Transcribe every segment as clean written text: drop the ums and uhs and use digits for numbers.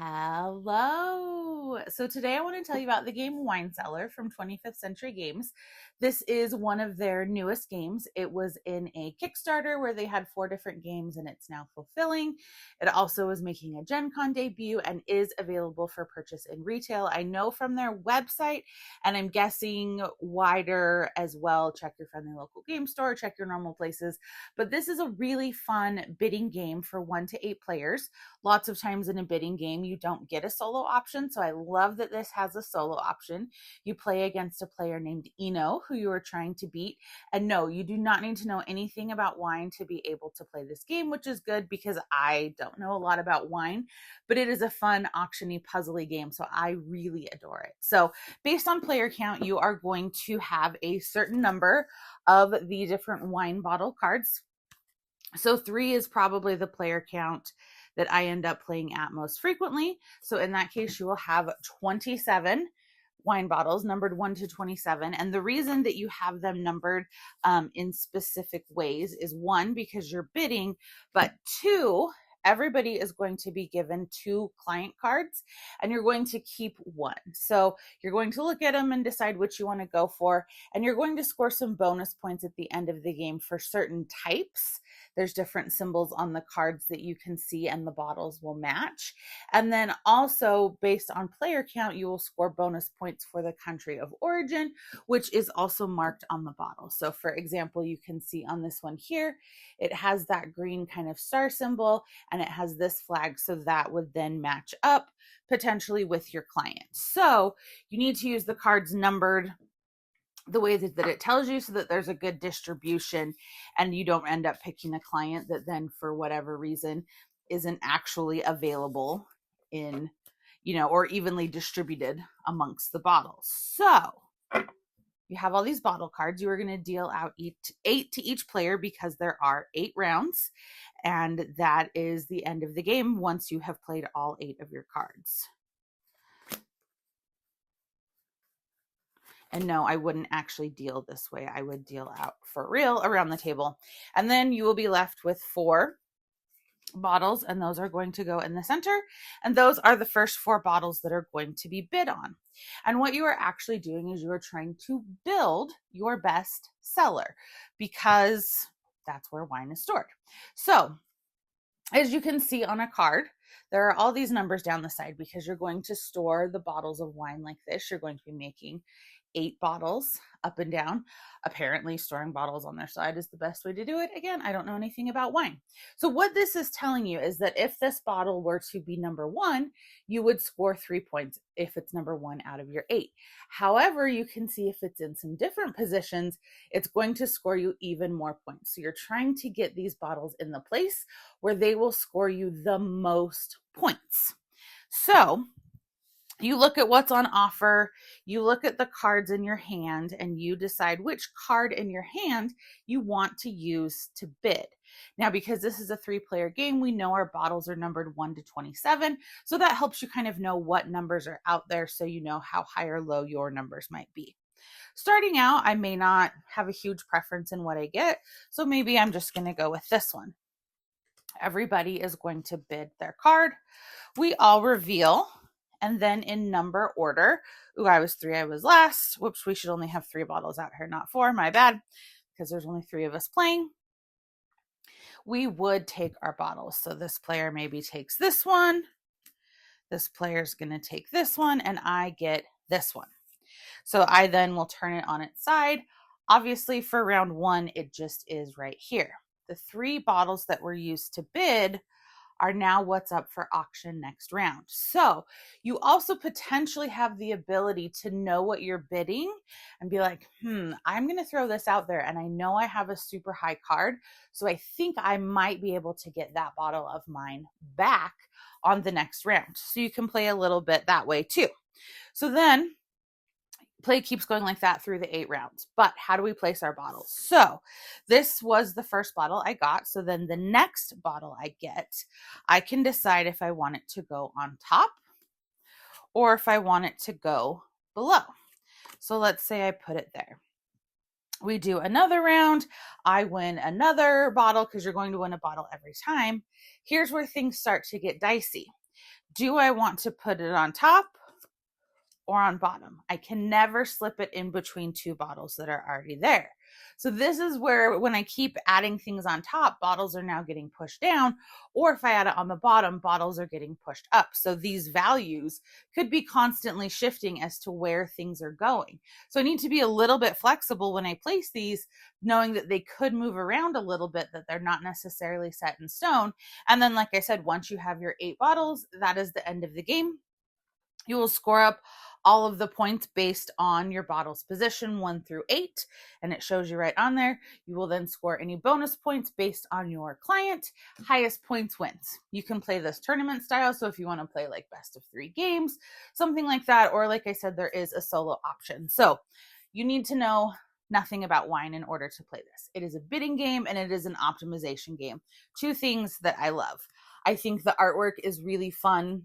Hello. So today I want to tell you about the game Wine Cellar from 25th Century Games. This is one of their newest games. It was in a Kickstarter where they had 4 different games and it's now fulfilling. It also is making a Gen Con debut and is available for purchase in retail. I know from their website, and I'm guessing wider as well. Check your friendly local game store, check your normal places. But this is a really fun bidding game for 1 to 8 players. Lots of times in a bidding game, you don't get a solo option. So I love that this has a solo option. You play against a player named Eno, who you are trying to beat. And no, you do not need to know anything about wine to be able to play this game, which is good because I don't know a lot about wine, but it is a fun auction-y, puzzly game. So I really adore it. So based on player count, you are going to have a certain number of the different wine bottle cards. So 3 is probably the player count that I end up playing at most frequently. So in that case, you will have 27 wine bottles numbered 1 to 27. And the reason that you have them numbered in specific ways is 1, because you're bidding, but 2, everybody is going to be given 2 client cards and you're going to keep 1. So you're going to look at them and decide which you want to go for. And you're going to score some bonus points at the end of the game for certain types. There's different symbols on the cards that you can see and the bottles will match. And then also based on player count, you will score bonus points for the country of origin, which is also marked on the bottle. So for example, you can see on this one here, it has that green kind of star symbol and it has this flag. So that would then match up potentially with your client. So you need to use the cards numbered the way that it tells you so that there's a good distribution and you don't end up picking a client that then for whatever reason isn't actually available in, or evenly distributed amongst the bottles. So you have all these bottle cards. You are going to deal out 8 to each player because there are 8 rounds. And that is the end of the game once you have played all 8 of your cards. And no, I wouldn't actually deal this way. I would deal out for real around the table. And then you will be left with 4 bottles, and those are going to go in the center. And those are the first 4 bottles that are going to be bid on. And what you are actually doing is you are trying to build your best cellar because that's where wine is stored. So as you can see on a card, there are all these numbers down the side because you're going to store the bottles of wine like this. You're going to be making 8 bottles up and down. Apparently storing bottles on their side is the best way to do it. Again, I don't know anything about wine. So what this is telling you is that if this bottle were to be number 1, you would score 3 points if it's number 1 out of your 8. However, you can see if it's in some different positions, it's going to score you even more points. So you're trying to get these bottles in the place where they will score you the most points. So you look at what's on offer, you look at the cards in your hand, and you decide which card in your hand you want to use to bid. Now, because this is a 3-player game, we know our bottles are numbered 1 to 27. So that helps you kind of know what numbers are out there so you know how high or low your numbers might be. Starting out, I may not have a huge preference in what I get. So maybe I'm just going to go with this one. Everybody is going to bid their card. We all reveal. And then in number order, I was 3, I was last. Whoops, we should only have 3 bottles out here, not 4, my bad, because there's only 3 of us playing. We would take our bottles. So this player maybe takes this one. This player's going to take this one, and I get this one. So I then will turn it on its side. Obviously for round 1, it just is right here. The 3 bottles that were used to bid are now what's up for auction next round. So you also potentially have the ability to know what you're bidding and be like, I'm going to throw this out there. And I know I have a super high card. So I think I might be able to get that bottle of mine back on the next round. So you can play a little bit that way too. So then play keeps going like that through the 8 rounds. But how do we place our bottles? So this was the first bottle I got. So then the next bottle I get, I can decide if I want it to go on top or if I want it to go below. So let's say I put it there. We do another round. I win another bottle because you're going to win a bottle every time. Here's where things start to get dicey. do I want to put it on top or on bottom? I can never slip it in between two bottles that are already there. So this is where, when I keep adding things on top, bottles are now getting pushed down, or if I add it on the bottom, bottles are getting pushed up. So these values could be constantly shifting as to where things are going. So I need to be a little bit flexible when I place these, knowing that they could move around a little bit, that they're not necessarily set in stone. And then, like I said, once you have your 8 bottles, that is the end of the game. You will score up all of the points based on your bottle's position 1 through 8, and it shows you right on there. You will then score any bonus points based on your client. Highest points wins. You can play this tournament style, so if you want to play like best of 3 games, something like that, or like I said, there is a solo option. So you need to know nothing about wine in order to play this. It is a bidding game and it is an optimization game. 2 things that I love. I think the artwork is really fun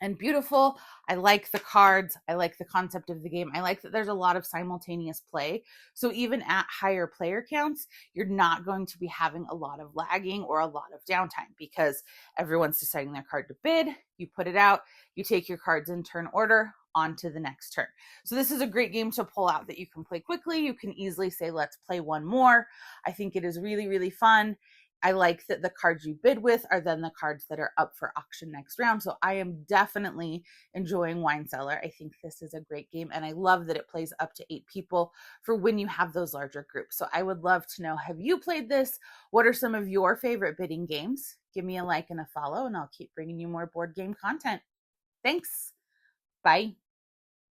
and beautiful. I like the cards. I like the concept of the game. I like that there's a lot of simultaneous play. So even at higher player counts, you're not going to be having a lot of lagging or a lot of downtime, because everyone's deciding their card to bid. You put it out, you take your cards in turn order, on to the next turn. So this is a great game to pull out that you can play quickly. You can easily say, let's play one more. I think it is really, really fun. I like that the cards you bid with are then the cards that are up for auction next round. So I am definitely enjoying Wine Cellar. I think this is a great game, and I love that it plays up to 8 people for when you have those larger groups. So I would love to know, have you played this? What are some of your favorite bidding games? Give me a like and a follow, and I'll keep bringing you more board game content. Thanks. Bye.